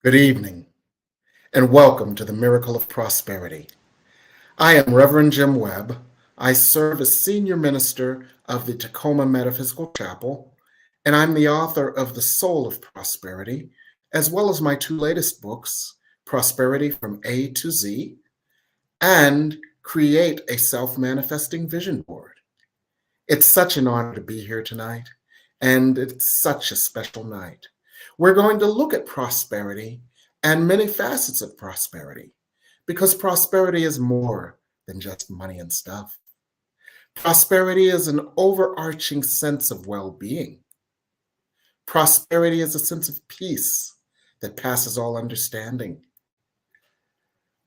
Good evening, and welcome to the Miracle of Prosperity. I am Reverend Jim Webb. I serve as Senior Minister of the Tacoma Metaphysical Chapel, and I'm the author of The Soul of Prosperity, as well as my two latest books, Prosperity from A to Z, and Create a Self-Manifesting Vision Board. It's such an honor to be here tonight, and it's such a special night. We're going to look at prosperity and many facets of prosperity, because prosperity is more than just money and stuff. Prosperity is an overarching sense of well-being. Prosperity is a sense of peace that passes all understanding.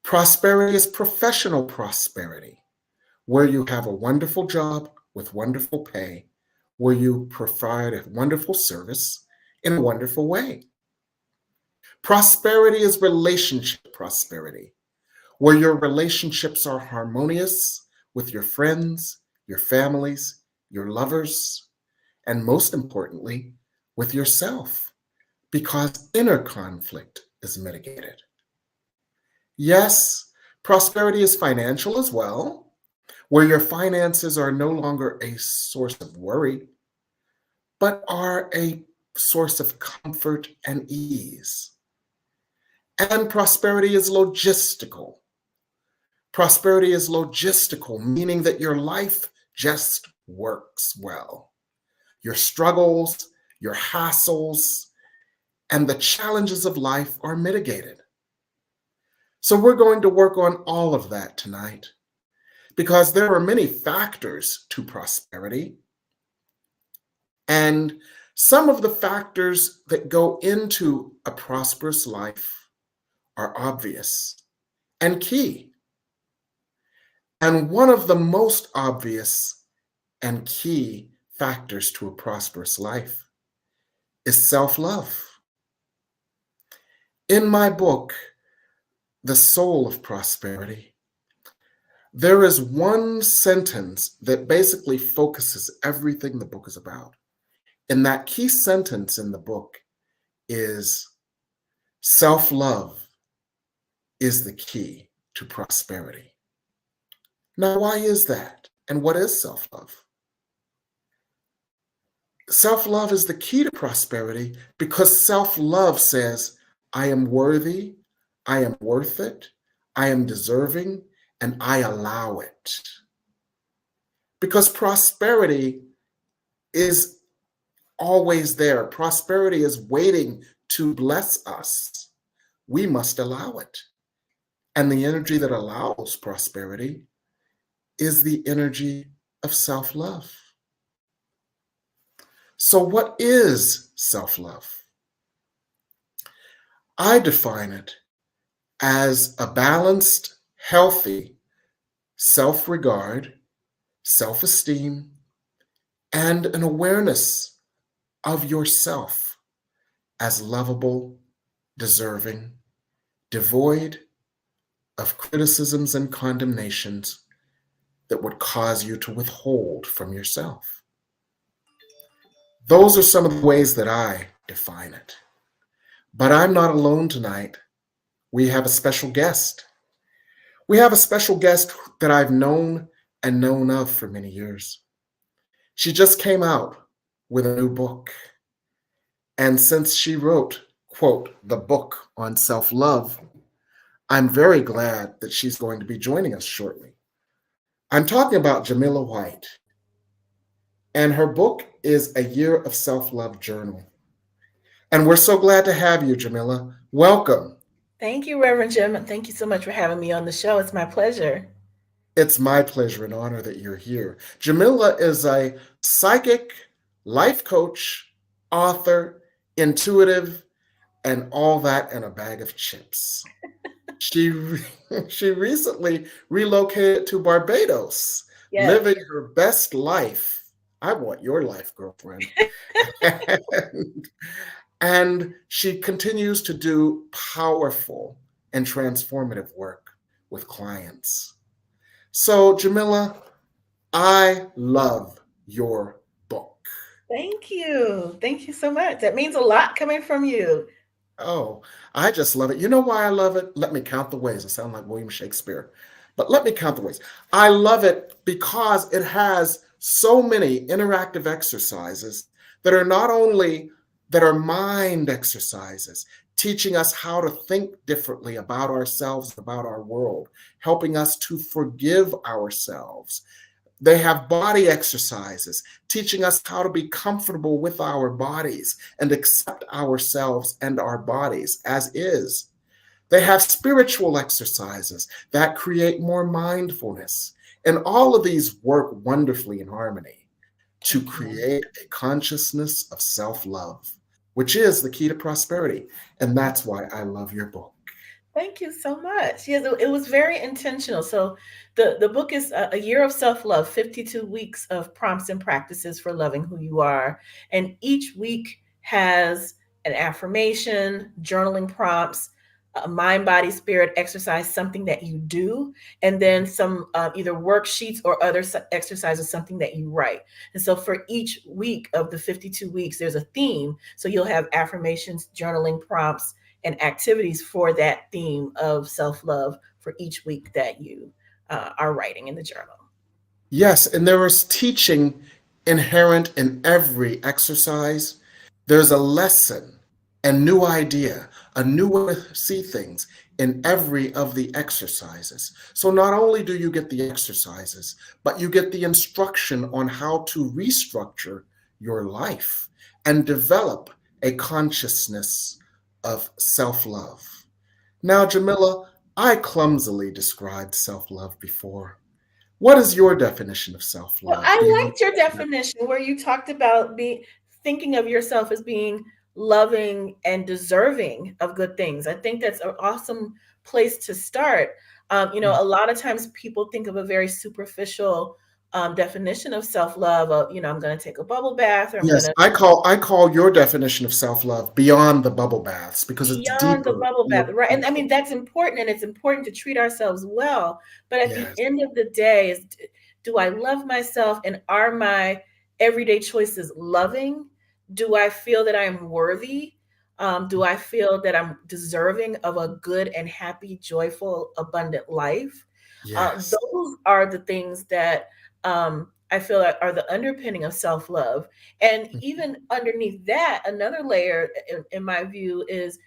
Prosperity is professional prosperity, where you have a wonderful job with wonderful pay, where you provide a wonderful service in a wonderful way. Prosperity is relationship prosperity, where your relationships are harmonious with your friends, your families, your lovers, and most importantly, with yourself, because inner conflict is mitigated. Yes, prosperity is financial as well, where your finances are no longer a source of worry, but are a source of comfort and ease. And prosperity is logistical. Prosperity is logistical, meaning that your life just works well. Your struggles, your hassles, and the challenges of life are mitigated. So we're going to work on all of that tonight, because there are many factors to prosperity. And some of the factors that go into a prosperous life are obvious and key. And one of the most obvious and key factors to a prosperous life is self-love. In my book, The Soul of Prosperity, there is one sentence that basically focuses everything the book is about. And that key sentence in the book is, self-love is the key to prosperity. Now, why is that? And what is self-love? Self-love is the key to prosperity because self-love says, I am worthy, I am worth it, I am deserving, and I allow it. Because prosperity is always there. Prosperity is waiting to bless us. We must allow it. And the energy that allows prosperity is the energy of self-love. So what is self-love? I define it as a balanced, healthy self-regard, self-esteem, and an awareness of yourself as lovable, deserving, devoid of criticisms and condemnations that would cause you to withhold from yourself. Those are some of the ways that I define it. But I'm not alone tonight. We have a special guest. We have a special guest that I've known and known of for many years. She just came out with a new book. And since she wrote, quote, the book on self-love, I'm very glad that she's going to be joining us shortly. I'm talking about Jamila White, and her book is A Year of Self-Love Journal. And we're so glad to have you, Jamila. Welcome. Thank you, Reverend Jim, and thank you so much for having me on the show. It's my pleasure. It's my pleasure and honor that you're here. Jamila is a psychic, life coach, author, intuitive, and all that in a bag of chips. She recently relocated to Barbados, Yes. living her best life. I want your life, girlfriend. and she continues to do powerful and transformative work with clients. So, Jamila, I love your book. Thank you. Thank you so much. That means a lot coming from you. Oh, I just love it. You know why I love it? Let me count the ways. I sound like William Shakespeare, but let me count the ways. I love it because it has so many interactive exercises that are not only that are mind exercises, teaching us how to think differently about ourselves, about our world, helping us to forgive ourselves. They have body exercises, teaching us how to be comfortable with our bodies and accept ourselves and our bodies as is. They have spiritual exercises that create more mindfulness. And all of these work wonderfully in harmony to Thank you. create a consciousness of self love, which is the key to prosperity. And that's why I love your book. Thank you so much. Yes, it was very intentional. So the book is a year of self-love, 52 weeks of prompts and practices for loving who you are. And each week has an affirmation, journaling prompts, a mind, body, spirit exercise, something that you do, and then some either worksheets or other exercises, something that you write. And so for each week of the 52 weeks, there's a theme. So you'll have affirmations, journaling prompts, and activities for that theme of self love for each week that you are writing in the journal. Yes, and there is teaching inherent in every exercise. There's a lesson, a new idea, a new way to see things in every of the exercises. So not only do you get the exercises, but you get the instruction on how to restructure your life and develop a consciousness of self love. Now, Jamila, I clumsily described self love before. What is your definition of self Well, love I beyond? liked your definition where you talked about being thinking of yourself as being loving and deserving of good things. I think that's an awesome place to start. A lot of times people think of a very superficial definition of self-love of, I'm going to take a bubble bath, or I'm going Yes, to I call your definition of self love beyond the bubble baths because it's beyond the deeper, bubble more bath, right? And I powerful. mean, that's important, and it's important to treat ourselves well. But at the Yes, end of the day, is do I love myself, and are my everyday choices loving? Do I feel that I am worthy? Do I feel that I'm deserving of a good and happy, joyful, abundant life? yes. Those are the things that I feel are the underpinning of self love. And Mhm. even underneath that, another layer, in my view, is,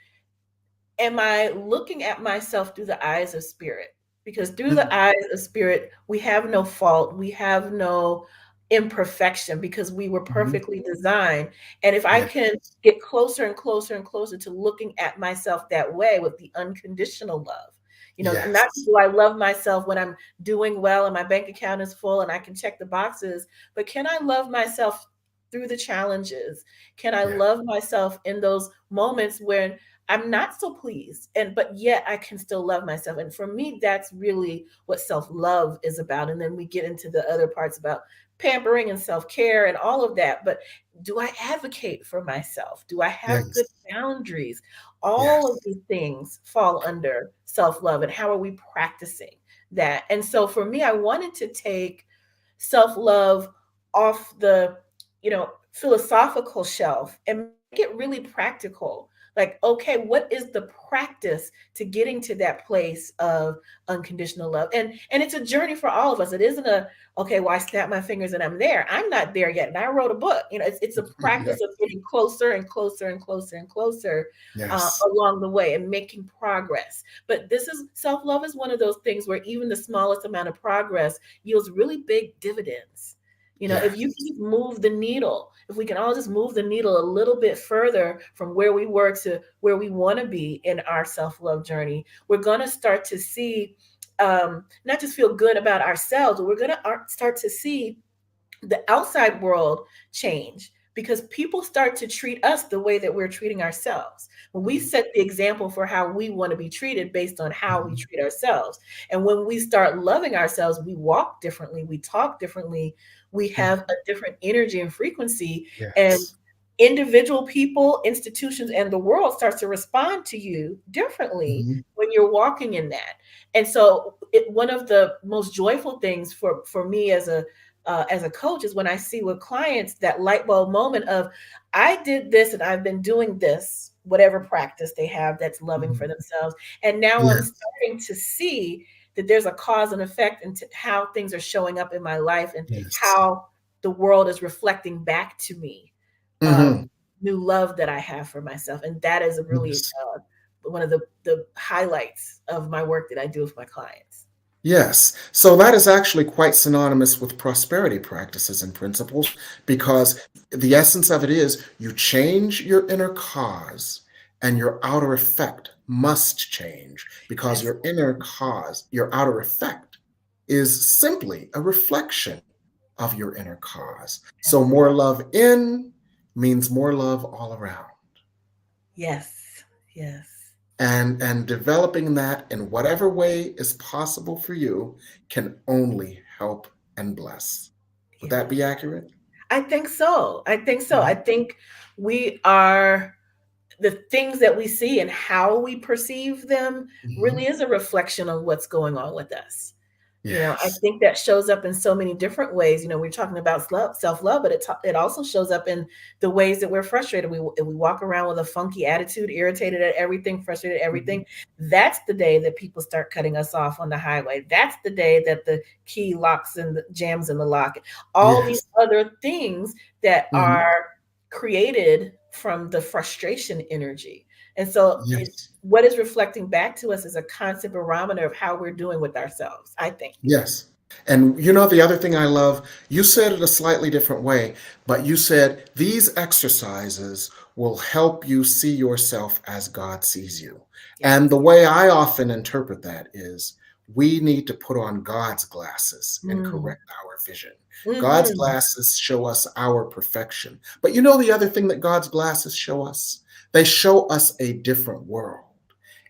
am I looking at myself through the eyes of spirit? Because through the Mhm. eyes of spirit, we have no fault, we have no imperfection because we were Mhm. perfectly designed. And if I Yes, can get closer and closer and closer to looking at myself that way with the unconditional love, not yes, do I love myself when I'm doing well and my bank account is full and I can check the boxes, but can I love myself through the challenges? Can I yes, love myself in those moments when I'm not so pleased, but yet I can still love myself. And for me, that's really what self-love is about. And then we get into the other parts about pampering and self-care and all of that. But do I advocate for myself? Do I have good yes, boundaries? All of yes. these things fall under self-love. And how are we practicing that? And so for me, I wanted to take self-love off the philosophical shelf and make it really practical. Like, okay, what is the practice to getting to that place of unconditional love? And it's a journey for all of us. It isn't a, okay, well, I snap my fingers and I'm there. I'm not there yet, and I wrote a book. It's a practice Yes, of getting closer and closer and closer and closer yes, along the way and making progress. But this is self-love is one of those things where even the smallest amount of progress yields really big dividends. If you can yes, just move the needle, if we can all just move the needle a little bit further from where we were to where we want to be in our self-love journey, we're going to start to see, not just feel good about ourselves, but we're going to start to see the outside world change, because people start to treat us the way that we're treating ourselves. When we mhm, set the example for how we want to be treated based on how we mhm, treat ourselves. And when we start loving ourselves, we walk differently, we talk differently, we have mhm. a different energy and frequency. And Yes, individual people, institutions, and the world starts to respond to you differently mhm, when you're walking in that. And so one of the most joyful things for me as a coach is when I see with clients that light bulb moment of, I did this and I've been doing this whatever practice they have that's loving for Mhm. themselves. And now I'm Yes. starting to see that there's a cause and effect into how things are showing up in my life and Yes. how the world is reflecting back to me Mhm. new love that I have for myself. And that is a really Yes. one of the highlights of my work that I do with my clients. Yes. So that is actually quite synonymous with prosperity practices and principles because the essence of it is you change your inner cause and your outer effect must change because Yes. your inner cause, your outer effect is simply a reflection of your inner cause. So Absolutely. more love in means more love all around. Yes. Yes. And developing that in whatever way is possible for you can only help and bless. Would that be Yes. accurate? I think so. I think so. I Mhm. think we are the things that we see and how we perceive them really Mhm. is a reflection of what's going on with us. I Yes. think that shows up in so many different ways. We're talking about self love, but it also shows up in the ways that we're frustrated. We walk around with a funky attitude, irritated at everything, frustrated at Mhm. everything. That's the day that people start cutting us off on the highway. That's the day that the key locks and the jams in the lock. All these Yes. other things that Mhm. are created from the frustration energy. And so Yes. what is reflecting back to us is a constant barometer of how we're doing with ourselves, I think. Yes. And you know, the other thing I love, you said it a slightly different way, but you said these exercises will help you see yourself as God sees you. And the Yes. way I often interpret that is we need to put on God's glasses and Mm. correct our vision. God's Mhm. glasses show us our perfection. But you know, the other thing that God's glasses show us? They show us a different world.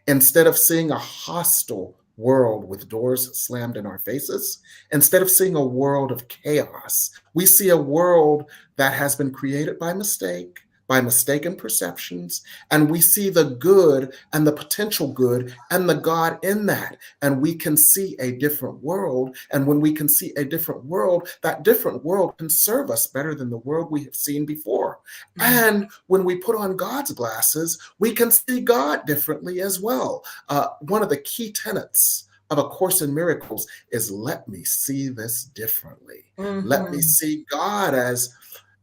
Instead of seeing a hostile world with doors slammed in our faces, instead of seeing a world of chaos, we see a world that has been created by mistake, by mistaken perceptions, and we see the good and the potential good and the God in that. And we can see a different world. And when we can see a different world, that different world can serve us better than the world we have seen before. Mm. And when we put on God's glasses, we can see God differently as well. One of the key tenets of A Course in Miracles is let me see this differently. Let me Mhm. see God as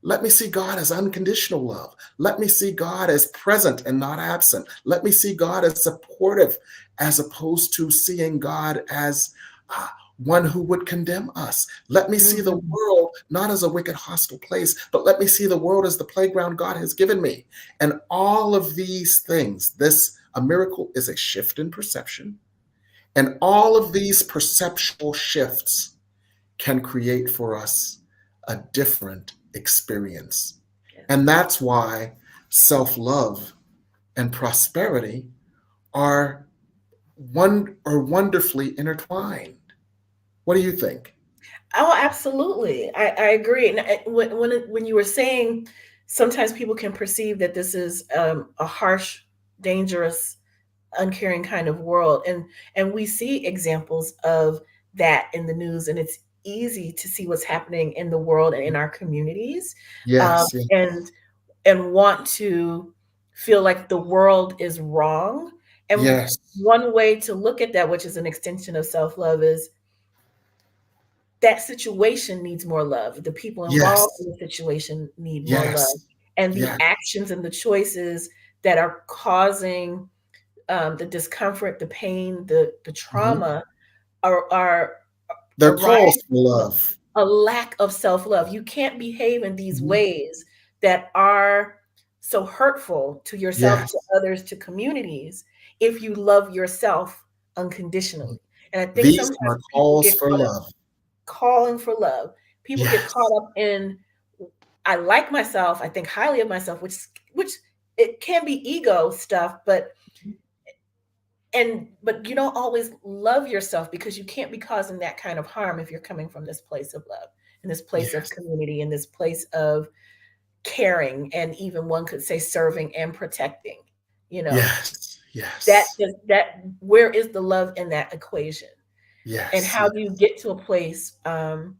let me see God as unconditional love. Let me see God as present and not absent. Let me see God as supportive, as opposed to seeing God as uh, one who would condemn us. Let me see the Mhm. world not as a wicked, hostile place, but let me see the world as the playground God has given me. And all of these things, a miracle is a shift in perception. And all of these perceptual shifts can create for us a different experience. Yes. And that's why self love and prosperity are wonderfully intertwined. What do you think? Oh, absolutely. I agree. And when you were saying sometimes people can perceive that this is a harsh, dangerous, uncaring kind of world, and we see examples of that in the news, and it's easy to see what's happening in the world and in our communities, Yes, yes, and want to feel like the world is wrong. And yes, one way to look at that, which is an extension of self love, is that situation needs more love. The people involved yes, in the situation need more love. yes, And the yes. actions and the choices that are causing the discomfort, the pain, the Mhm. trauma are They're calls arising for from love. a lack of self-love. You can't behave in these Mhm. ways that are so hurtful to yourself, to Yes. others, to communities if you love yourself unconditionally. Mhm. And I think These sometimes are people calls get for caught up love. calling for love. People get caught Yes. up in I like myself, I think highly of myself, which it can be ego stuff, but you don't always love yourself because you can't be causing that kind of harm if you're coming from this place of love, in this place of Yes. community, in this place of caring, and even one could say serving and protecting. You know, Yes. that Yes. is that where is the love in that equation? And Yes. how Yes. do you get to a place of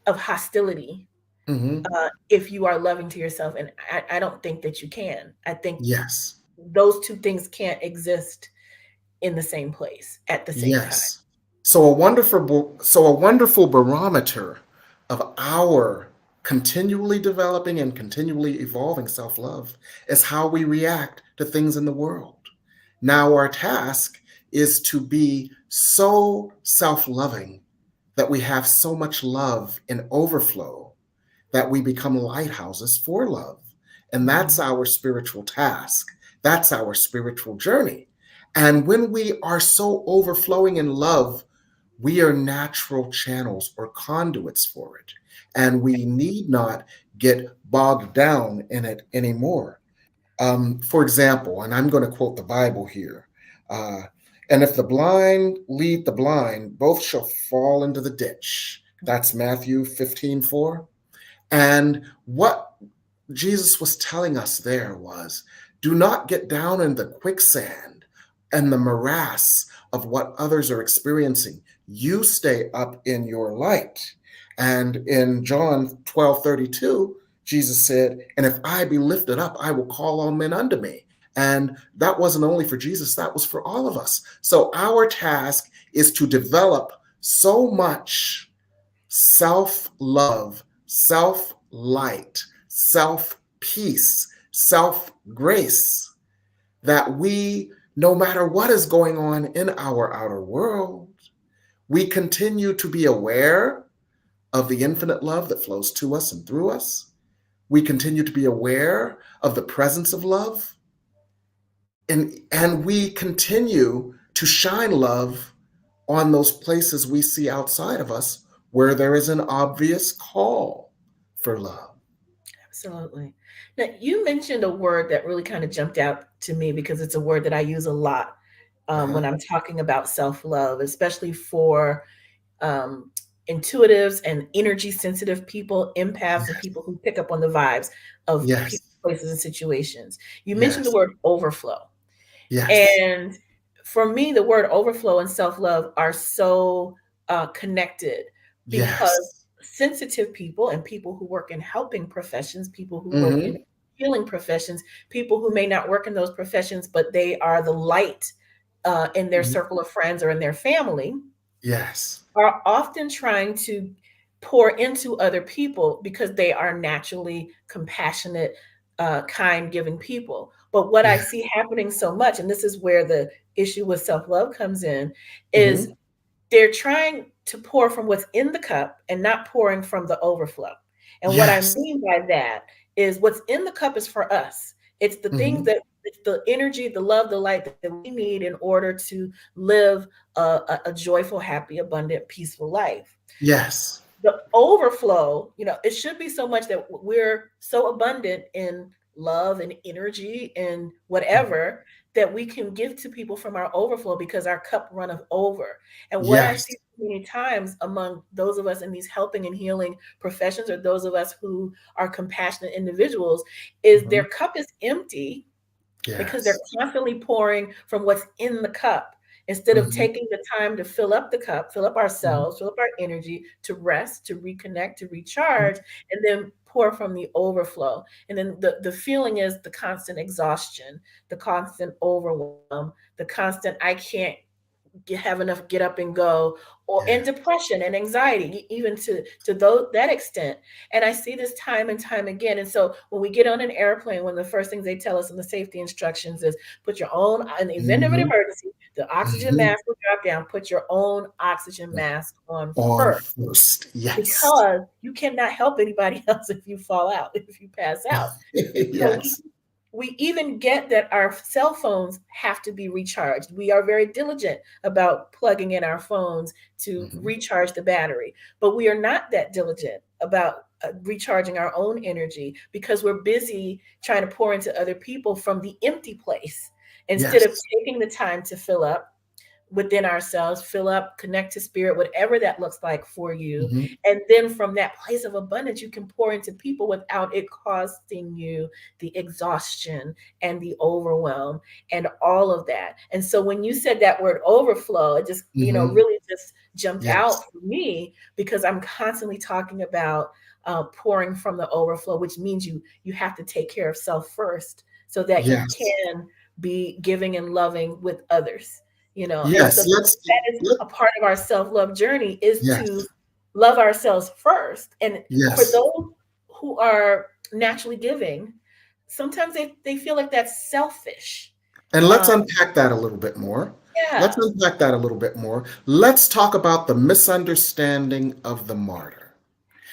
hostility? Hmm. if you are loving to yourself. And I don't think that you can. I think Yes. those two things can't exist in the same place at the same time. Yes. So a wonderful barometer of our continually developing and continually evolving self-love is how we react to things in the world. Now our task is to be so self-loving that we have so much love in overflow that we become lighthouses for love. And that's Mhm. our spiritual task. That's our spiritual journey. And when we are so overflowing in love, we are natural channels or conduits for it. And we need not get bogged down in it anymore. For example, and I'm going to quote the Bible here, uh, and if the blind lead the blind, both shall fall into the ditch. That's Matthew 15:4. And what Jesus was telling us there was, do not get down in the quicksand and the morass of what others are experiencing. You stay up in your light. And in John 12:32, Jesus said, and if I be lifted up, I will call all men unto me. And that wasn't only for Jesus, that was for all of us. So our task is to develop so much self love, self light, self peace, self grace, that we, no matter what is going on in our outer world, we continue to be aware of the infinite love that flows to us and through us. We continue to be aware of the presence of love, and we continue to shine love on those places we see outside of us where there is an obvious call for love. Absolutely. Now, you mentioned a word that really kind of jumped out to me because it's a word that I use a lot when Uh-huh. I'm talking about self love, especially for um, intuitives and energy sensitive people, empaths, and Yes, people who pick up on the vibes of yes, people, places, and situations. You mentioned the yes, word overflow. yes, And for me, the word overflow and self love are so connected because yes. sensitive people and people who work in helping professions, people who work in Mm-hmm. healing professions, people who may not work in those professions, but they are the light in their circle of friends or in their family, Yes. are often trying to pour into other people because they are naturally compassionate, kind, giving people. But what I Yeah. see happening so much, and this is where the issue with self love comes in, is Mm-hmm. they're trying to pour from what's in the cup and not pouring from the overflow. And what I Yes. mean by that is what's in the cup is for us. It's the things Mm-hmm. that it's the energy, the love, the light that we need in order to live a joyful, happy, abundant, peaceful life. Yes. The overflow, it should be so much that we're so abundant in love and energy and whatever that we can give to people from our overflow because our cup runneth over. And what I Yes. see many times among those of us in these helping and healing professions, or those of us who are compassionate individuals, is Mm-hmm. their cup is empty because they're Yes. constantly pouring from what's in the cup instead of Mm-hmm. taking the time to fill up the cup, fill up Mm-hmm. ourselves, fill up our energy, to rest, to reconnect, to recharge, and then pour from the overflow. And then the feeling is the constant exhaustion, the constant overwhelm, the constant I can't have enough get up and go, or Yeah. and depression and anxiety, even to that extent. And I see this time and time again. And so when we get on an airplane, one of the first things they tell us in the safety instructions is put your own, in the event of an Mm-hmm. emergency, the oxygen Mm-hmm. mask will drop down, put your own oxygen mask on On first, first. Yes. because you cannot help anybody else if you fall out, if you pass out. So Yes. we even get that our cell phones have to be recharged. We are very diligent about plugging in our phones to Mm-hmm. recharge the battery, but we are not that diligent about recharging our own energy because we're busy trying to pour into other people from the empty place instead of Yes. taking the time to fill up within ourselves, fill up, connect to spirit, whatever that looks like for you. Mm-hmm. And then from that place of abundance, you can pour into people without it costing you the exhaustion and the overwhelm and all of that. And so when you said that word overflow, it just, Mm-hmm. really just jumped out Yes. for me because I'm constantly talking about pouring from the overflow, which means you have to take care of self first so that you Yes. can be giving and loving with others. And so Yes. that is Let a part of our self-love journey, is to yes. love ourselves first. And for Yes. those who are naturally giving, sometimes they feel like that's selfish. And let's um, unpack that a little bit more. Let's yeah. unpack that a little bit more. Let's talk about the misunderstanding of the martyr.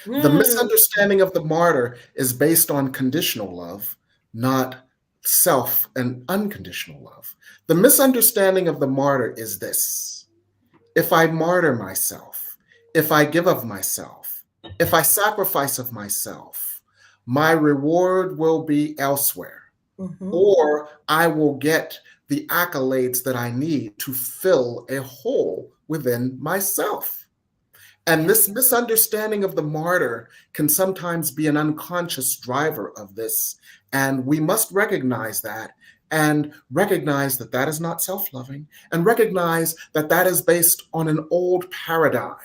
The Mm, misunderstanding of the martyr is based on conditional love, not self and unconditional love. The misunderstanding of the martyr is this: if I martyr myself, if I give of myself, if I sacrifice of myself, my reward will be elsewhere, mhm. or I will get the accolades that I need to fill a hole within myself. And Yeah. this misunderstanding of the martyr can sometimes be an unconscious driver of this. And we must recognize that, and recognize that that is not self loving, and recognize that that is based on an old paradigm.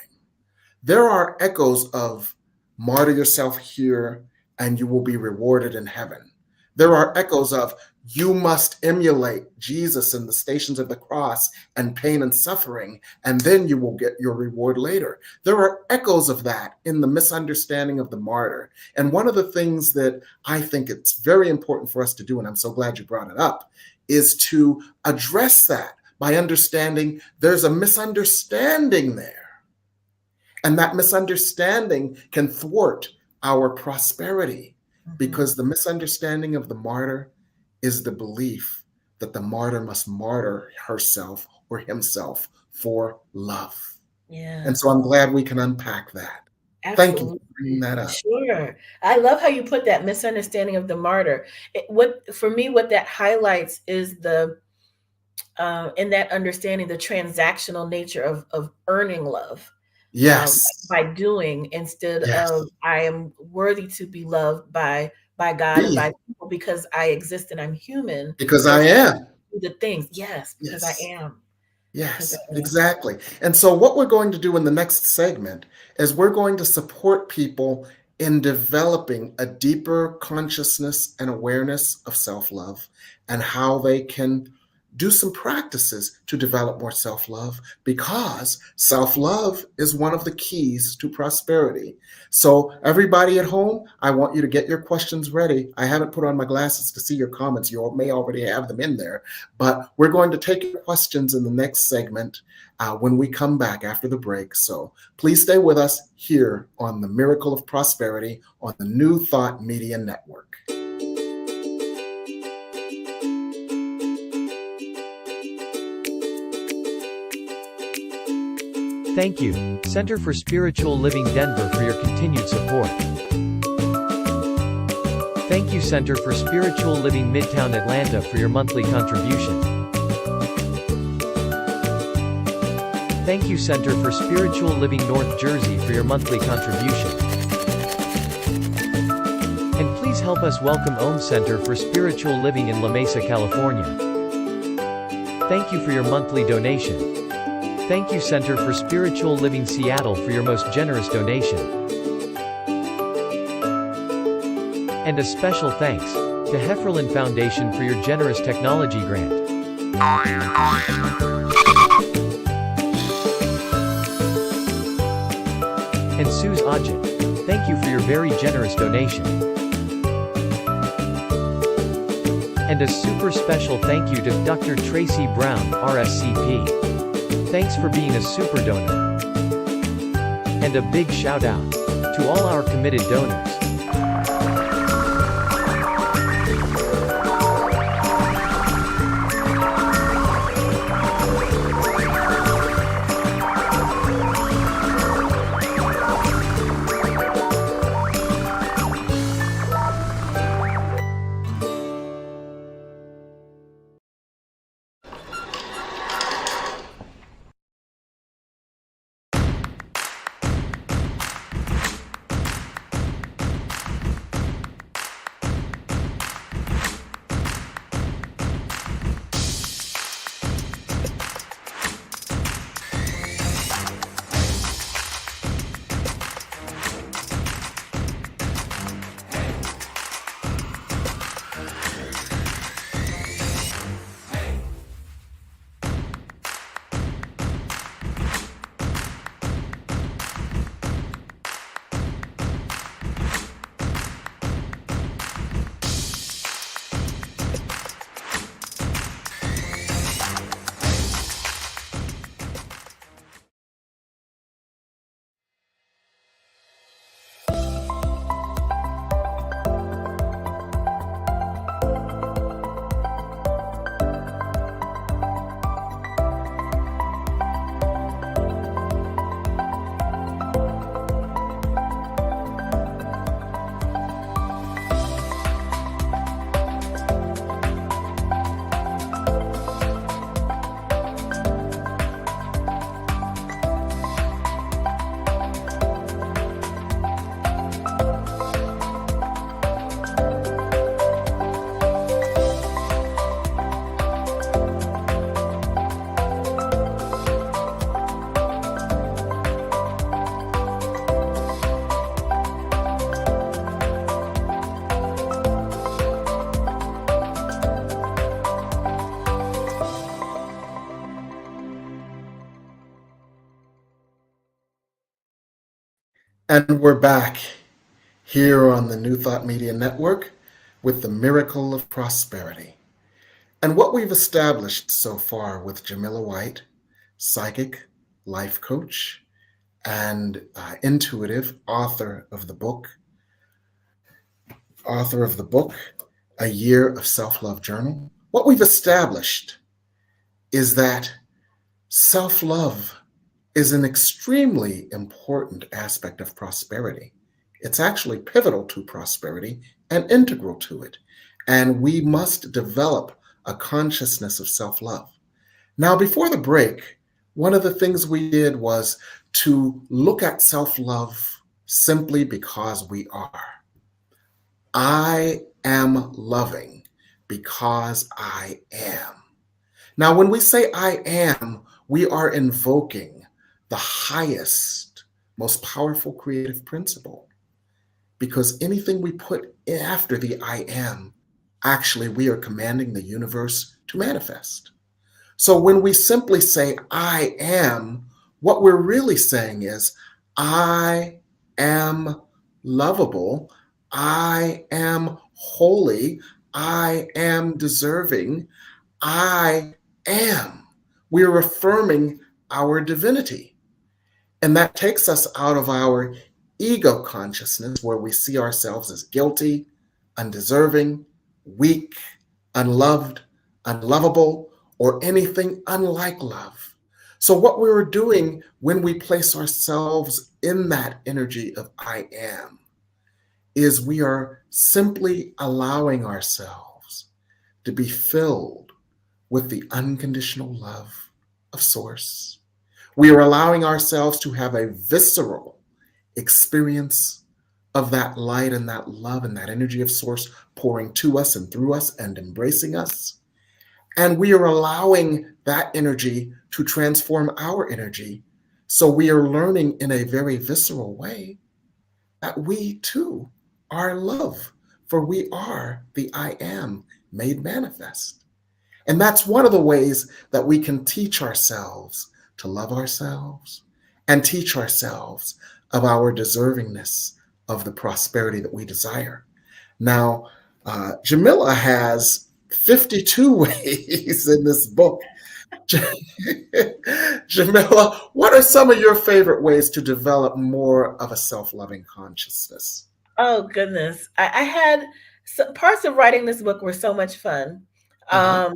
There are echoes of martyr yourself here and you will be rewarded in heaven. There are echoes of you must emulate Jesus in the stations of the cross and pain and suffering, and then you will get your reward later. There are echoes of that in the misunderstanding of the martyr. And one of the things that I think it's very important for us to do, and I'm so glad you brought it up, is to address that by understanding there's a misunderstanding there. And that misunderstanding can thwart our prosperity, Mhm. because the misunderstanding of the martyr is the belief that the martyr must martyr herself or himself for love. Yeah. And so I'm glad we can unpack that. Thank you Absolutely. for bringing that up. Sure. I love how you put that misunderstanding of the martyr. What for me, what that highlights is the in that understanding, the transactional nature of earning love, Yes, by doing, instead yes. of I am worthy to be loved by God and by Being, people because I exist and I'm human, because I versus am. do the things. Yes, because I Yes. am. Because Yes, I am. exactly. And so, what we're going to do in the next segment is we're going to support people in developing a deeper consciousness and awareness of self love, and how they can do some practices to develop more self love, because self love is one of the keys to prosperity. So, everybody at home, I want you to get your questions ready. I haven't put on my glasses to see your comments. You may already have them in there, but we're going to take your questions in the next segment when we come back after the break. So please stay with us here on the Miracle of Prosperity on the New Thought Media Network. Thank you, Center for Spiritual Living Denver, for your continued support. Thank you, Center for Spiritual Living Midtown Atlanta, for your monthly contribution. Thank you, Center for Spiritual Living North Jersey, for your monthly contribution. And please help us welcome Om Center for Spiritual Living in La Mesa, California. Thank you for your monthly donation. Thank you, Center for Spiritual Living Seattle, for your most generous donation. And a special thanks to Hefferlin Foundation for your generous technology grant. And Suze Ajit, thank you for your very generous donation. And a super special thank you to Dr. Tracy Brown, RSCP. Thanks for being a super donor. And a big shout out to all our committed donors. And we're back here on the New Thought Media Network with the Miracle of Prosperity. And what we've established so far with Jamila White, psychic, life coach, and intuitive author of the book, A Year of Self-Love Journal. What we've established is that self-love is an extremely important aspect of prosperity. It's actually pivotal to prosperity and integral to it. And we must develop a consciousness of self-love. Now, before the break, one of the things we did was to look at self-love simply because we are. I am loving because I am. Now, when we say I am, we are invoking the highest, most powerful creative principle. Because anything we put after the I am, actually, we are commanding the universe to manifest. So when we simply say I am, what we're really saying is I am lovable, I am holy, I am deserving, I am. We're affirming our divinity. And that takes us out of our ego consciousness where we see ourselves as guilty, undeserving, weak, unloved, unlovable, or anything unlike love. So what we're doing when we place ourselves in that energy of I am is we are simply allowing ourselves to be filled with the unconditional love of Source. We are allowing ourselves to have a visceral experience of that light and that love and that energy of Source pouring to us and through us and embracing us. And we are allowing that energy to transform our energy. So we are learning in a very visceral way that we too are love, for we are the I am made manifest. And that's one of the ways that we can teach ourselves to love ourselves and teach ourselves of our deservingness of the prosperity that we desire. Now, Jamila has 52 ways in this book. Jamila, what are some of your favorite ways to develop more of a self-loving consciousness? Oh goodness, I had parts of writing this book were so much fun. Uh-huh.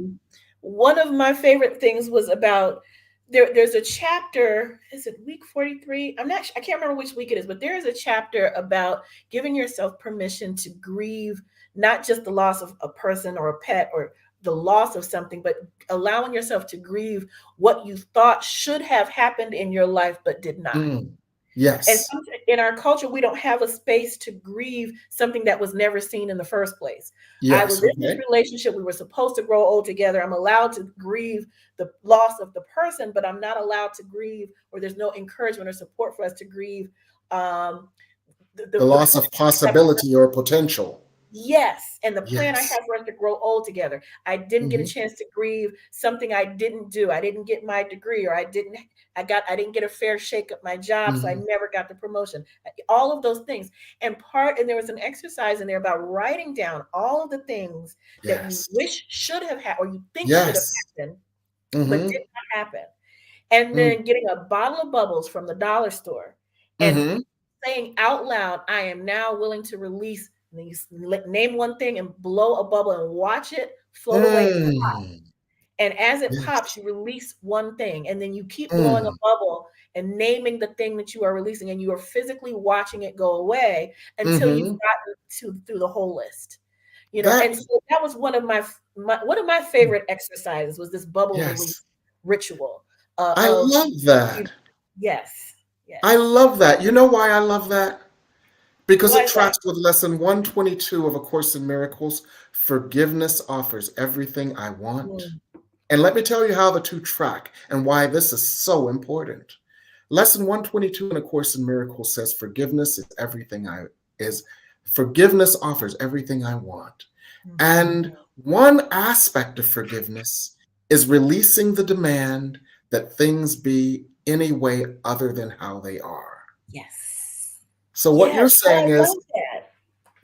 One of my favorite things was about there's a chapter. Is it week 43? I can't remember which week it is, but there is a chapter about giving yourself permission to grieve not just the loss of a person or a pet or the loss of something, but allowing yourself to grieve what you thought should have happened in your life but did not. Mm, And yes. in our culture, we don't have a space to grieve something that was never seen in the first place. I was Yes. in this Okay. relationship. We were supposed to grow old together. I'm allowed to grieve the loss of the person, but I'm not allowed to grieve, or there's no encouragement or support for us to grieve um, The the loss plan of I have. possibility or potential. Yes, and the plan I Yes. have for us to grow old together. I didn't get a Hmm. chance to grieve something I didn't do. I didn't get my degree, or I didn't get a fair shake at my job, so I Hmm. never got the promotion. All of those things. And there was an exercise in there about writing down all of the things that you Yes. wish should have happened or you think should have Yes. happened, but Hmm. did not happen. And then getting a bottle of bubbles from the dollar store and Hmm. saying out loud, I am now willing to release. And then you name one thing and blow a bubble and watch it float away. Mm. And as it pops, Yes. you release one thing. And then you keep blowing a Mm. bubble and naming the thing that you are releasing. And you are physically watching it go away until you've Hmm. gotten through the whole list. That. And so that was one of my favorite exercises was this bubble release Yes. ritual I of love that. yes, I yes. love that. You know why I love that? Because Why it is that? tracks with lesson 122 of A Course in Miracles. Forgiveness offers everything I want. Mm, And let me tell you how the two track and why this is so important. Lesson 122 in A Course in Miracles says forgiveness offers everything I want. mhm. And one aspect of forgiveness is releasing the demand that things be any way other than how they are. Yes. So what Yes, you're oh, saying I is, love that.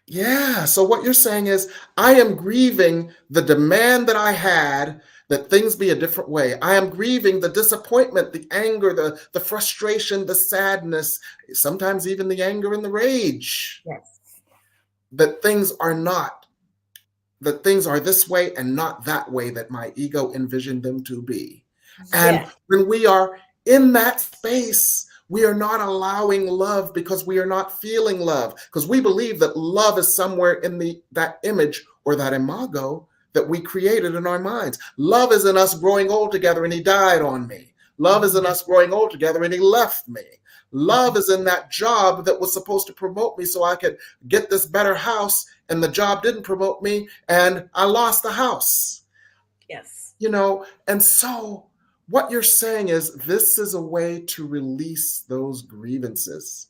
yeah, so what you're saying is, I am grieving the demand that I had that things be a different way. I am grieving the disappointment, the anger, the frustration, the sadness, sometimes even the anger and the rage Yes. that things are not, that things are this way and not that way that my ego envisioned them to be. And Yes. when we are in that space, we are not allowing love because we are not feeling love, because we believe that love is somewhere in that image or that imago that we created in our minds. Love is in us growing old together and he died on me. Love is in Mhm. us growing old together and he left me. Love Mhm. is in that job that was supposed to promote me so I could get this better house, and the job didn't promote me and I lost the house. Yes. And so what you're saying is, this is a way to release those grievances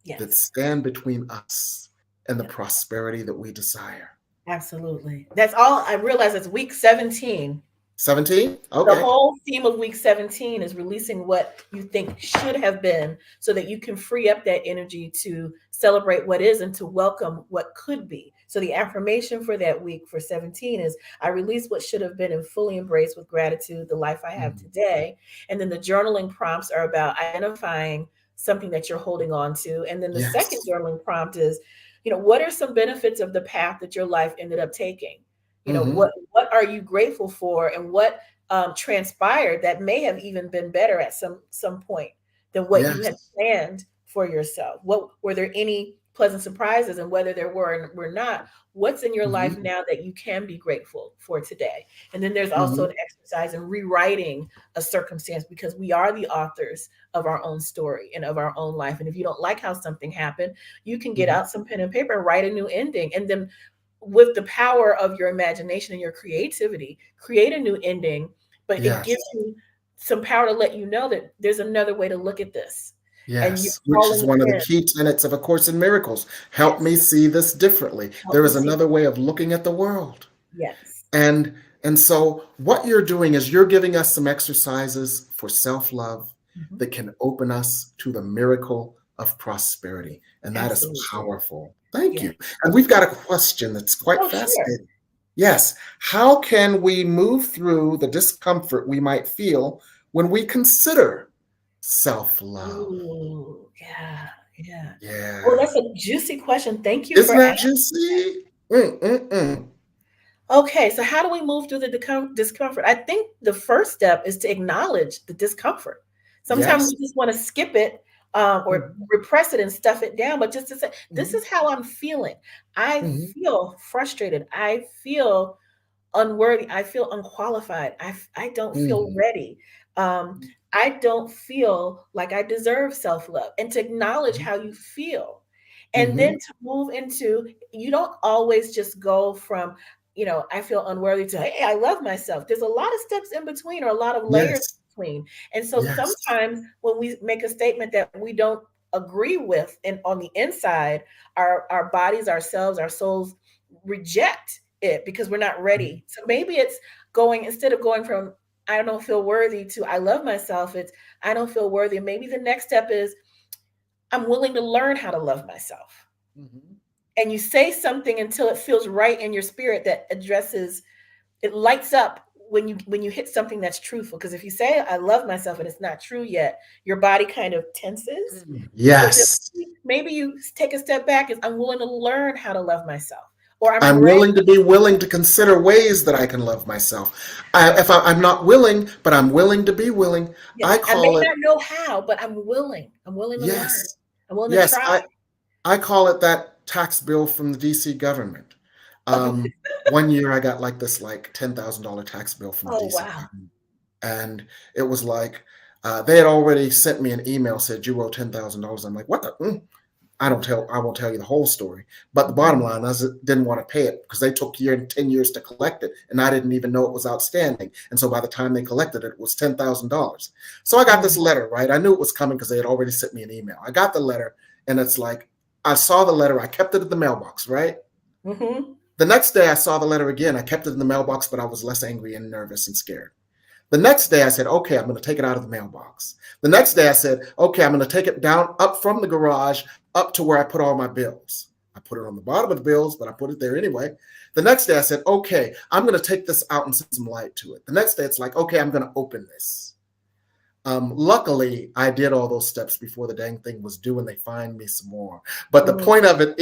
that Yes. stand between us and the Yep. prosperity that we desire. Absolutely. That's all I realize. It's week 17. 17? The Okay. whole theme of week 17 is releasing what you think should have been so that you can free up that energy to celebrate what is and to welcome what could be. So the affirmation for that week for 17 is, I release what should have been and fully embrace with gratitude the life I have Mhm. today. And then the journaling prompts are about identifying something that you're holding on to. And then the second Yes. journaling prompt is, what are some benefits of the path that your life ended up taking? Hmm. What are you grateful for, and what transpired that may have even been better at some point than what you had Yes. planned for yourself. What were there any pleasant surprises, and whether there were not, what's in your life Hmm. now that you can be grateful for today? And then there's also Hmm. an exercise in rewriting a circumstance, because we are the authors of our own story and of our own life. And if you don't like how something happened, you can get Hmm. out some pen and paper and write a new ending, and then with the power of your imagination and your creativity, create a new ending, but it gives Yes. you some power to let you know that there's another way to look at this. And you're Yes, which is calling one of the in, key tenets of A Course in Miracles. Help yes, me see this differently. help There me is see. another way of looking at the world. Yes. And and so what you're doing is, you're giving us some exercises for self-love Mhm. that can open us to the miracle of prosperity. And that is Absolutely. powerful. Thank Yes. you. And we've got a question that's quite Oh, sure. fascinating. Yes. How can we move through the discomfort we might feel when we consider self-love? Ooh, yeah, yeah. Oh, Yeah. that's a juicy question. Thank you for Isn't that asking. juicy? Mm-mm-mm. Okay, so how do we move through the discomfort? I think the first step is to acknowledge the discomfort. Sometimes Yes. we just want to skip it, or Mhm. repress it and stuff it down, but just to say, this Mhm. is how I'm feeling. I Mhm. feel frustrated. I feel unworthy. I feel unqualified. I don't feel Mhm. ready. Um, I don't feel like I deserve self love. And to acknowledge Mhm. how you feel. And then Mhm. to move into, you don't always just go from, I feel unworthy to, hey, I love myself. There's a lot of steps in between, or a lot of layers Yes. between. And so Yes. sometimes when we make a statement that we don't agree with, and on the inside, our bodies, ourselves, our souls reject it because we're not Mhm. ready. So maybe it's going, instead of going from I don't feel worthy to I love myself, it's I don't feel worthy. And maybe the next step is I'm willing to learn how to love myself. Mhm. And you say something until it feels right in your spirit, that addresses, it lights up when you hit something that's truthful. Because if you say I love myself and it's not true yet, your body kind of tenses. So just Yes. maybe you take a step back, is I'm willing to learn how to love myself, or I'm I'm ready. willing to be willing to consider ways that I can love myself. I'm not willing, but I'm willing to be willing. Yes, I I may call it, not know how, but I'm willing. I'm willing to learn. yes. I'm willing to Yes. try. I call it that tax bill from the DC government. One year I got like this like $10,000 tax bill from the Oh, DC wow. government. And it was like, they had already sent me an email, said you owe $10,000. I'm like, what the? I won't tell you the whole story. But the bottom Mhm. line is, I didn't want to pay it because they took 10 years to collect it. And I didn't even know it was outstanding. And so by the time they collected it, it was $10,000. So I got this Mm. letter, right? I knew it was coming because they had already sent me an email. I got the letter, and it's like, I saw the letter. I kept it in the mailbox, right? Mhm. The next day I saw the letter again. I kept it in the mailbox, but I was less angry and nervous and scared. The next day I said, okay, I'm going to take it out of the mailbox. The next day I said, okay, I'm going to take it down up from the garage up to where I put all my bills. I put it on the bottom of the bills, but I put it there anyway. The next day I said, okay, I'm going to take this out and set some light to it. The next day it's like, okay, I'm going to open this. Luckily, I did all those steps before the dang thing was due, and they fined me some more. But the point of it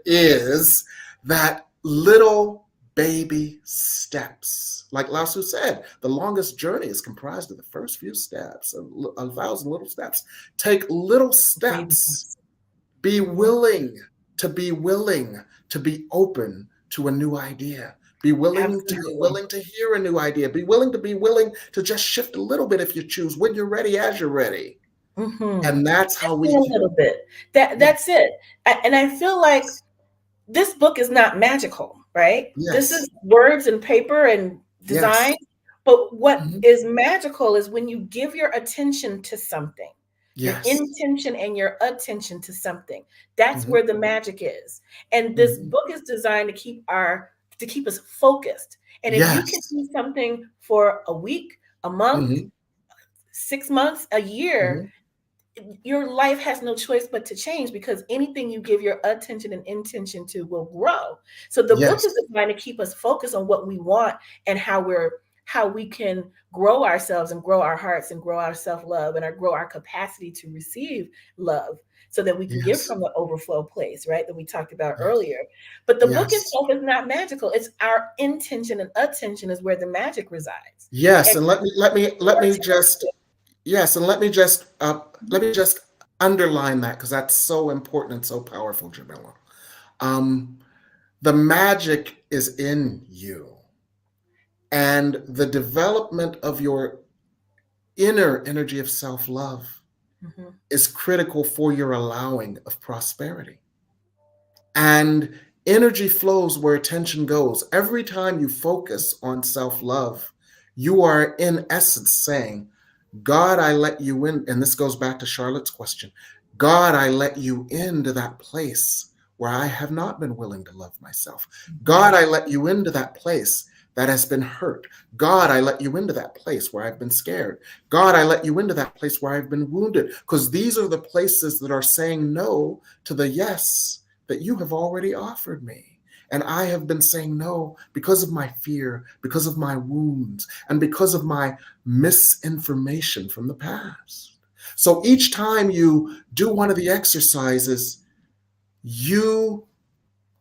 is that little baby steps. Like Lao Tzu said, the longest journey is comprised of the first few steps, 1,000 little steps. Take little steps. Be willing to be open to a new idea. Be willing to hear a new idea. Be willing to just shift a little bit if you choose, when you're ready, as you're ready. And that's how we a little bit. That's it. And I feel like this book is not magical, right? Yes. This is words and paper and design. Yes. But what is magical is when you give your attention to something. Yes. Your intention and your attention to something. That's where the magic is. And this book is designed to keep us focused. And if you can do something for a week, a month, 6 months, a year, your life has no choice but to change, because anything you give your attention and intention to will grow. So the book is designed to keep us focused on what we want and how we can grow ourselves and grow our hearts and grow our self-love and grow our capacity to receive love, so that we can give from the overflow place, right, that we talked about earlier. But the book itself is not magical. It's our intention and attention is where the magic resides. Yes, and let me just underline that, because that's so important and so powerful, Jamila. The magic is in you. And the development of your inner energy of self-love is critical for your allowing of prosperity. And energy flows where attention goes. Every time you focus on self-love, you are in essence saying, God, I let you in. And this goes back to Charlotte's question. God, I let you into that place where I have not been willing to love myself. God, I let you into that place that has been hurt. God, I let you into that place where I've been scared. God, I let you into that place where I've been wounded, because these are the places that are saying no to the yes that you have already offered me. And I have been saying no because of my fear, because of my wounds, and because of my misinformation from the past. So each time you do one of the exercises, you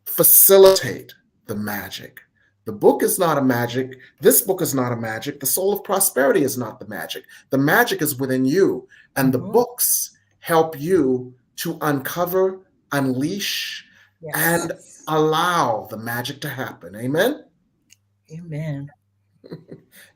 facilitate the magic. The book is not a magic. This book is not a magic. The Soul of Prosperity is not the magic. The magic is within you. And the books help you to uncover, unleash, and allow the magic to happen. Amen? Amen.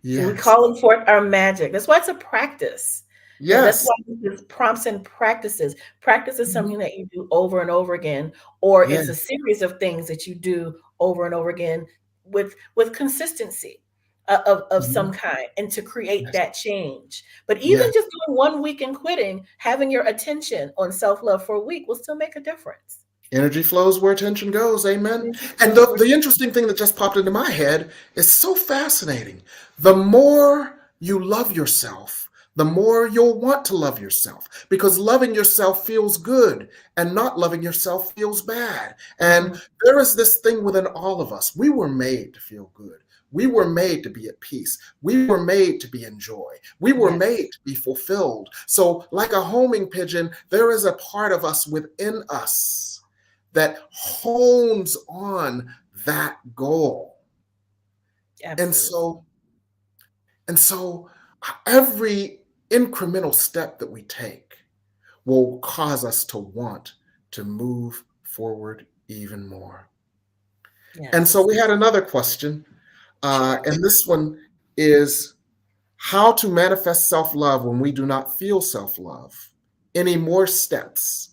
We're calling forth our magic. That's why it's a practice. That's why it's prompts and practices. Practice is something that you do over and over again, or it's a series of things that you do over and over again with consistency of some kind, and to create that change. But even just doing 1 week and quitting, having your attention on self-love for a week will still make a difference. Energy flows where attention goes. Amen. And the interesting thing that just popped into my head is so fascinating. The more you love yourself, the more you'll want to love yourself, because loving yourself feels good and not loving yourself feels bad. And there is this thing within all of us. We were made to feel good. We were made to be at peace. We were made to be in joy. We were made to be fulfilled. So like a homing pigeon, there is a part of us within us that hones on that goal. Absolutely. And so every incremental step that we take will cause us to want to move forward even more. And so we had another question, and this one is how to manifest self-love when we do not feel self-love. Any more steps?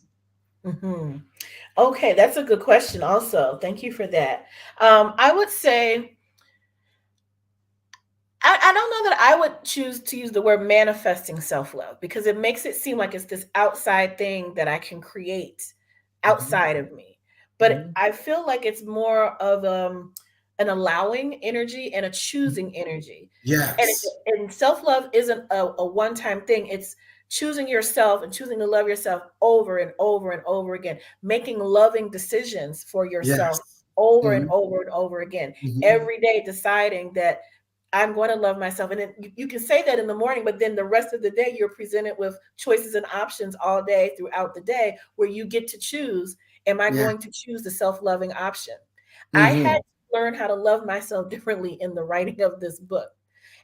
Okay, that's a good question also. Thank you for that. I would say, I don't know that I would choose to use the word manifesting self-love, because it makes it seem like it's this outside thing that I can create outside of me. But I feel like it's more of an allowing energy and a choosing energy. And, Yes. and self-love isn't a one-time thing. It's choosing yourself and choosing to love yourself over and over and over again, making loving decisions for yourself Yes. over and Mhm. over and over again. Mhm. Every day deciding that I'm going to love myself. And then you can say that in the morning, but then the rest of the day, you're presented with choices and options all day throughout the day where you get to choose. Am I Yeah. going to choose the self-loving option? I had Mhm. to learn how to love myself differently in the writing of this book.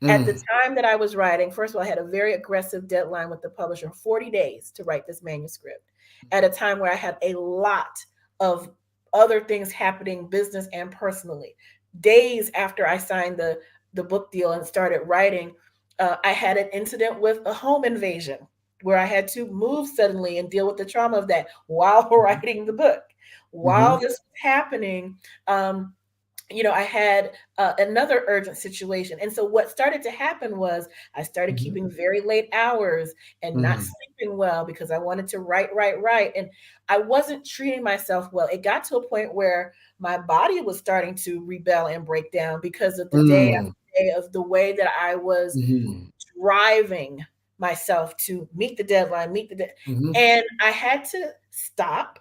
At the Mm. time that I was writing, first of all, I had a very aggressive deadline with the publisher, 40 days to write this manuscript, at a time where I had a lot of other things happening, business and personally. Days after I signed the book deal and started writing, I had an incident with a home invasion where I had to move suddenly and deal with the trauma of that while Mhm. writing the book. While Mhm. this was happening, I had another urgent situation. And so what started to happen was I started Mhm. keeping very late hours and not Mm. sleeping well because I wanted to write, write, write. And I wasn't treating myself well. It got to a point where my body was starting to rebel and break down because of the day Mm. after day of the way that I was Mhm. driving myself to meet the deadline, Mhm. and I had to stop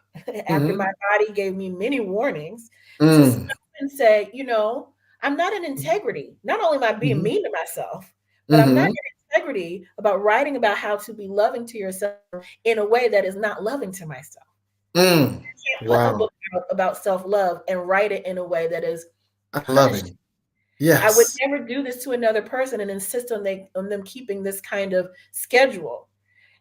after my Mhm. body gave me many warnings to Mm. stop and say, I'm not in integrity. Not only am I being Mhm. mean to myself, but I'm not Mhm. in integrity about writing about how to be loving to yourself in a way that is not loving to myself. Mm. I can't put a Wow. book out about self-love and write it in a way that is punishing. Loving. I would Yes. never do this to another person and insist on them keeping this kind of schedule.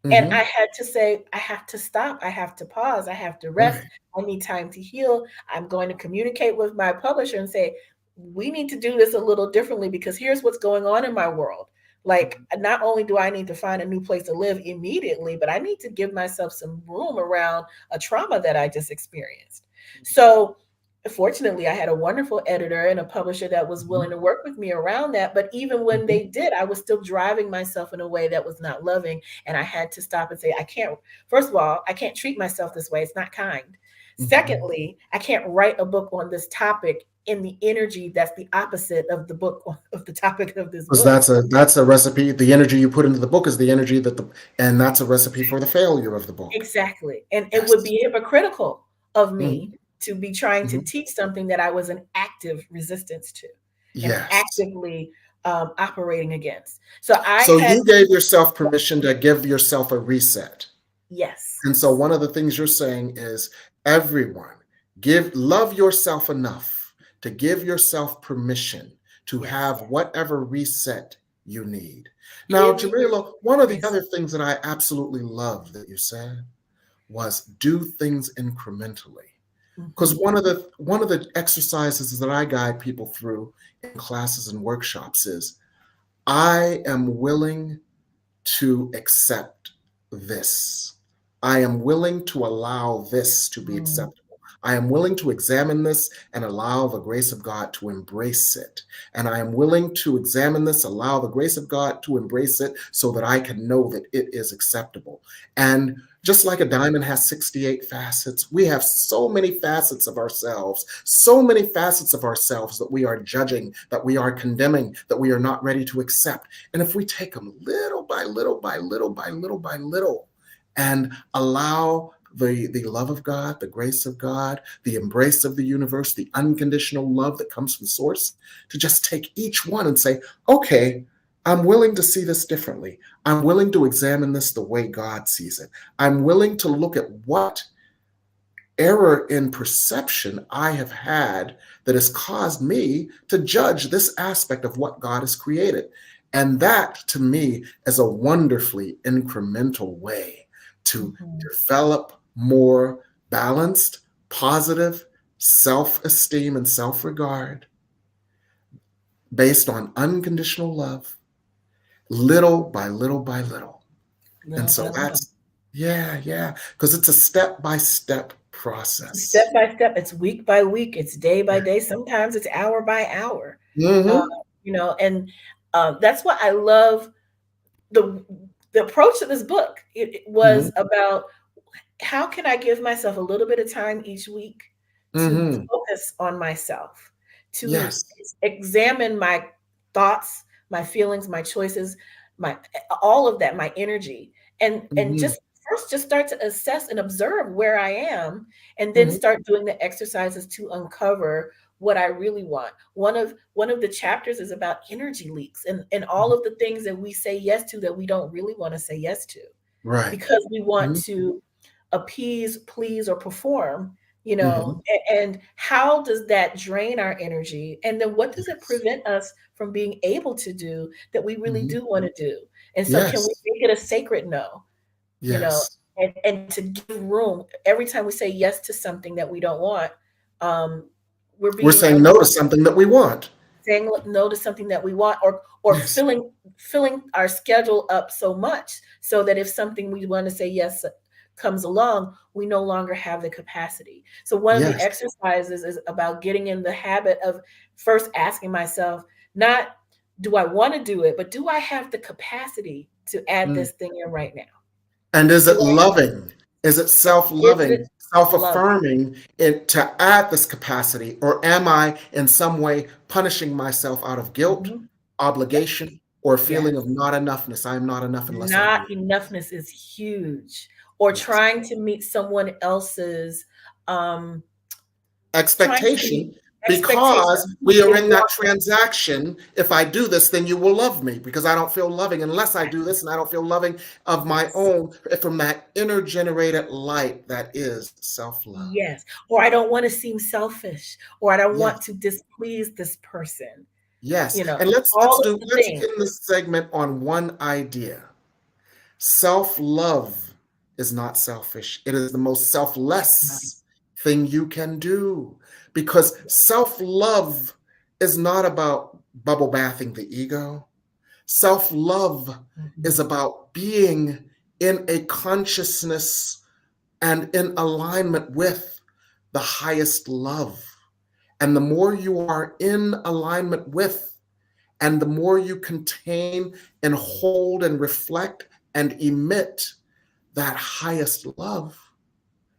And I Mhm. had to say, I have to stop. I have to pause. I have to rest. Right. I need time to heal. I'm going to communicate with my publisher and say, we need to do this a little differently because here's what's going on in my world. Like, Mhm. not only do I need to find a new place to live immediately, but I need to give myself some room around a trauma that I just experienced. So, fortunately, I had a wonderful editor and a publisher that was willing Mhm. to work with me around that. But even when Mhm. they did, I was still driving myself in a way that was not loving. And I had to stop and say, I can't, first of all, I can't treat myself this way. It's not kind. Mhm. Secondly, I can't write a book on this topic in the energy that's the opposite of the book, of the topic of this 'Cause book. that's a recipe. The energy you put into the book is the energy and that's a recipe for the failure of the book. Exactly. And it would Yes. be hypocritical of me Mhm. to be trying to Mhm. teach something that I was in active resistance to and Yes. actively operating against. So I So had you gave to, yourself permission to give yourself a reset. yes, And so one of the things you're saying is everyone love yourself enough to give yourself permission to yes, have whatever reset you need. Now, give your, Jamila, one of the yes. other things that I absolutely love that you said was do things incrementally. Because Mhm. one of the exercises that I guide people through in classes and workshops is I am willing to accept this. I am willing to allow this to be Mm, acceptable. I am willing to examine this and allow the grace of God to embrace it. And I am willing to examine this, allow the grace of God to embrace it so that I can know that it is acceptable. And just like a diamond has 68 facets, we have so many facets of ourselves, so many facets of ourselves that we are judging, that we are condemning, that we are not ready to accept. And if we take them little by little by little by little by little and allow the love of God, the grace of God, the embrace of the universe, the unconditional love that comes from source, to just take each one and say, okay, I'm willing to see this differently. I'm willing to examine this the way God sees it. I'm willing to look at what error in perception I have had that has caused me to judge this aspect of what God has created. And that, to me, is a wonderfully incremental way to mhm, develop more balanced, positive self esteem and self regard based on unconditional love, little by little by little. And little so by little. that's, yeah, yeah, because it's a step by step Step process. by step, it's week by week, it's day by day, sometimes it's hour by hour. Uh, Hmm. and that's what I love the the approach to this book. It was Mhm, about how can I give myself a little bit of time each week to mhm, focus on myself, to Yes. examine my thoughts, my feelings, my choices, my all of that, my energy, and Hmm. just first just start to assess and observe where I am, and then Hmm. start doing the exercises to uncover what I really want. One of the chapters is about energy leaks and all of the things that we say yes to that we don't really want to say yes to Right. because we want Hmm. to appease, please, or perform, Hmm. and how does that drain our energy? And then what does it Yes. prevent us from being able to do that we really Hmm. do want to do? And so can we Yes. make it a sacred no, you know, Yes. and to give room every time we say yes to something that we don't want, um, we're We're being saying no to something that we want. saying no to something that we want, or Yes. filling our schedule up so much so that if something we want to say yes comes along, we no longer have the capacity. So one of the Yes. exercises is about getting in the habit of first asking myself, not do I want to do it, but do I have the capacity to add Mm. this thing in right now? And is it Do I loving? Is it is it self-loving, love? self-affirming it to add this capacity? Or am I in some way punishing myself out of guilt, Mhm. obligation, or a feeling of Yes. not enoughness? I am not enough unless I do. Not enoughness is huge. Or Yes. trying to meet someone else's, um, trying to meet Expectation, expectation of because who we are they in that want. transaction. If I do this, then you will love me because I don't feel loving unless I do this, and I don't feel loving of my Yes. own from that inner generated light that is self-love. Yes. Or I don't wanna seem selfish, or I don't want Yes. to displease this person, Yes. you know, And all of the let's things. end this segment on one idea. Self-love is not selfish. It is the most It's not. selfless thing you can do because self-love is not about bubble bathing the ego. Self-love is Mhm. about being in a consciousness and in alignment with the highest love. And the more you are in alignment with, and the more you contain and hold and reflect and emit that highest love,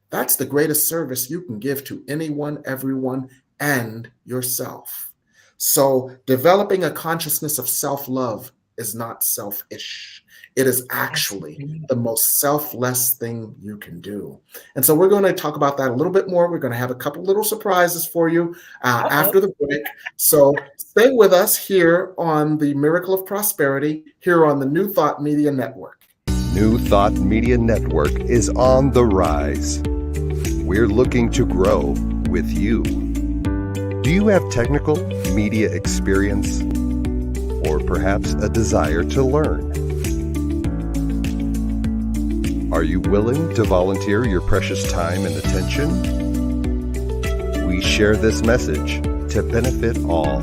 that's the greatest service you can give to anyone, everyone, and yourself. So, developing a consciousness of self love is not selfish. It is actually Absolutely. the most selfless thing you can do. And so, we're going to talk about that a little bit more. We're going to have a couple little surprises for you Uh-oh. after the break. So, stay with us here on the Miracle of Prosperity, here on the New Thought Media Network. New Thought Media Network is on the rise. We're looking to grow with you. Do you have technical media experience or perhaps a desire to learn? Are you willing to volunteer your precious time and attention? We share this message to benefit all.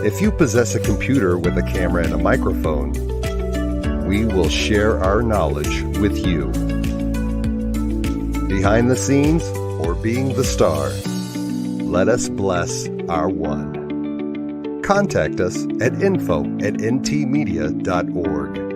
If you possess a computer with a camera and a microphone, we will share our knowledge with you. Behind the scenes or being the star, let us bless our one. Contact us at info@ntmedia.org.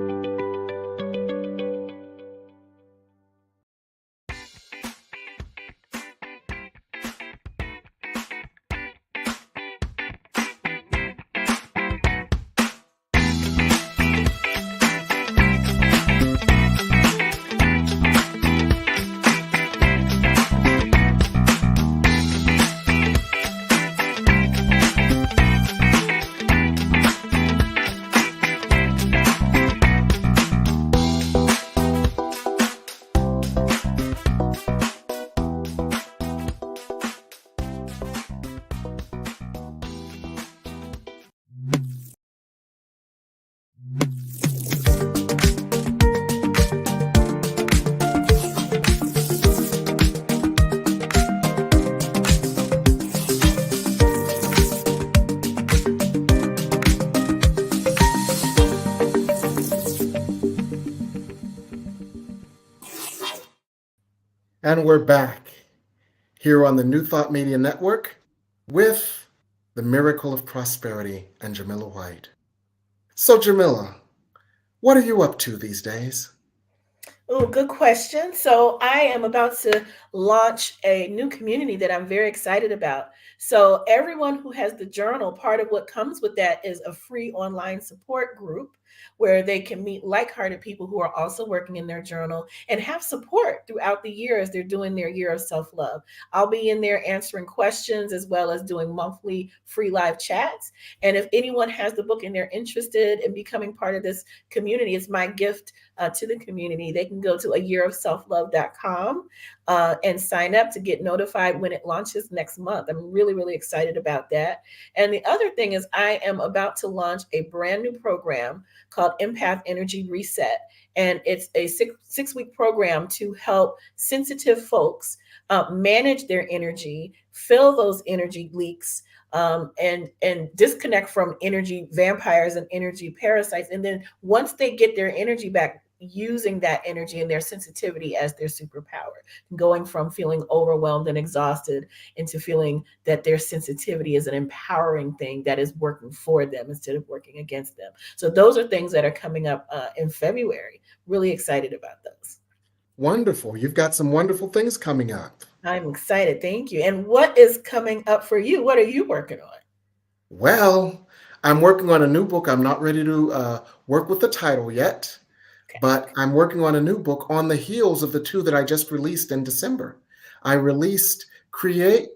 And we're back here on the New Thought Media Network with the Miracle of Prosperity and Jamila White. So, Jamila, what are you up to these days? Oh, good question. So I am about to launch a new community that I'm very excited about. So everyone who has the journal, part of what comes with that is a free online support group where they can meet like-hearted people who are also working in their journal and have support throughout the year as they're doing their year of self-love. I'll be in there answering questions as well as doing monthly free live chats. And if anyone has the book and they're interested in becoming part of this community, it's my gift to the community. They can go to ayearofselflove.com and sign up to get notified when it launches next month. I'm really, really excited about that. And the other thing is, I am about to launch a brand new program called Empath Energy Reset. And it's a six-week program to help sensitive folks manage their energy, fill those energy leaks, and disconnect from energy vampires and energy parasites. And then once they get their energy back, using that energy and their sensitivity as their superpower, going from feeling overwhelmed and exhausted into feeling that their sensitivity is an empowering thing that is working for them instead of working against them. So those are things that are coming up in February. Really excited about those. Wonderful. You've got some wonderful things coming up. I'm excited. Thank you. And what is coming up for you? What are you working on? Well, I'm working on a new book. I'm not ready to work with the title yet, Okay. but I'm working on a new book on the heels of the two that I just released in December. I released Create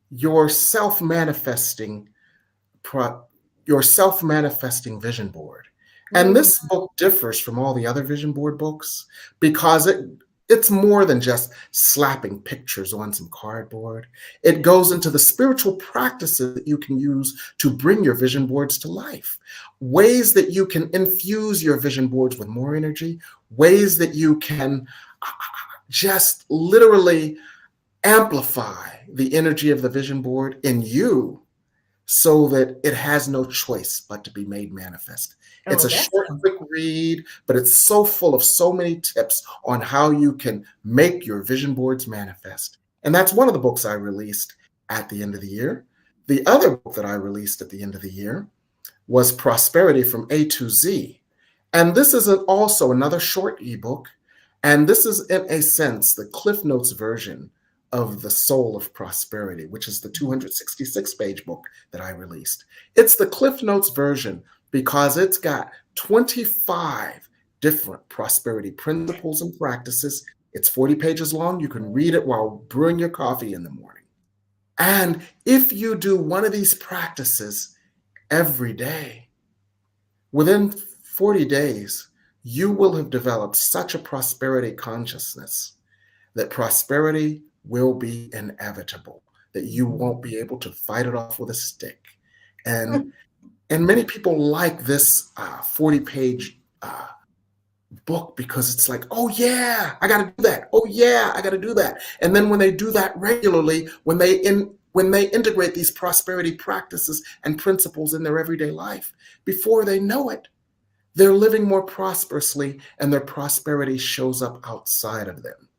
Your Self-Manifesting Your Self-Manifesting Vision Board. And Mm, this book differs from all the other vision board books because it's more than just slapping pictures on some cardboard. It goes into the spiritual practices that you can use to bring your vision boards to life, ways that you can infuse your vision boards with more energy, ways that you can just literally amplify the energy of the vision board in you so that it has no choice but to be made manifest. It's oh, a that's short, quick read, but it's so full of so many tips on how you can make your vision boards manifest. And that's one of the books I released at the end of the year. The other book that I released at the end of the year was Prosperity from A to Z. And this is also another short ebook. And this is, in a sense, the Cliff Notes version of The Soul of Prosperity, which is the 266-page book that I released. It's the Cliff Notes version because it's got 25 different prosperity principles and practices. It's 40 pages long. You can read it while brewing your coffee in the morning. And if you do one of these practices every day, within 40 days, you will have developed such a prosperity consciousness that prosperity will be inevitable, that you won't be able to fight it off with a stick. And many people like this 40-page book because it's like, oh yeah, I got to do that. Oh yeah, I got to do that. And then when they do that regularly, when they integrate these prosperity practices and principles in their everyday life, before they know it, they're living more prosperously and their prosperity shows up outside of them.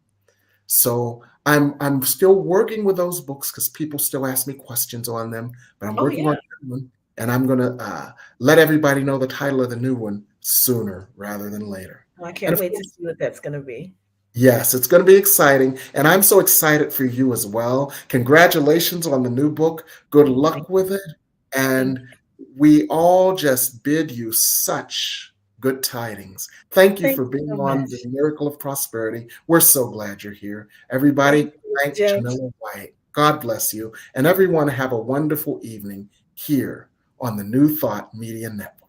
So I'm still working with those books because people still ask me questions on them, but I'm oh working on yeah. that one, and I'm gonna let everybody know the title of the new one sooner rather than later. I And can't of wait to course, see what that's going to be. yes, it's going to be exciting, and I'm so excited for you as well. Congratulations on the new book. Good Thank luck with it, thank and we all just bid you such good tidings. Thank you thank for you being so on much. the Miracle of Prosperity. We're so glad you're here. Thank Everybody, you, thank Jim. Jamila White. God bless you, and everyone have a wonderful evening here on the New Thought Media Network.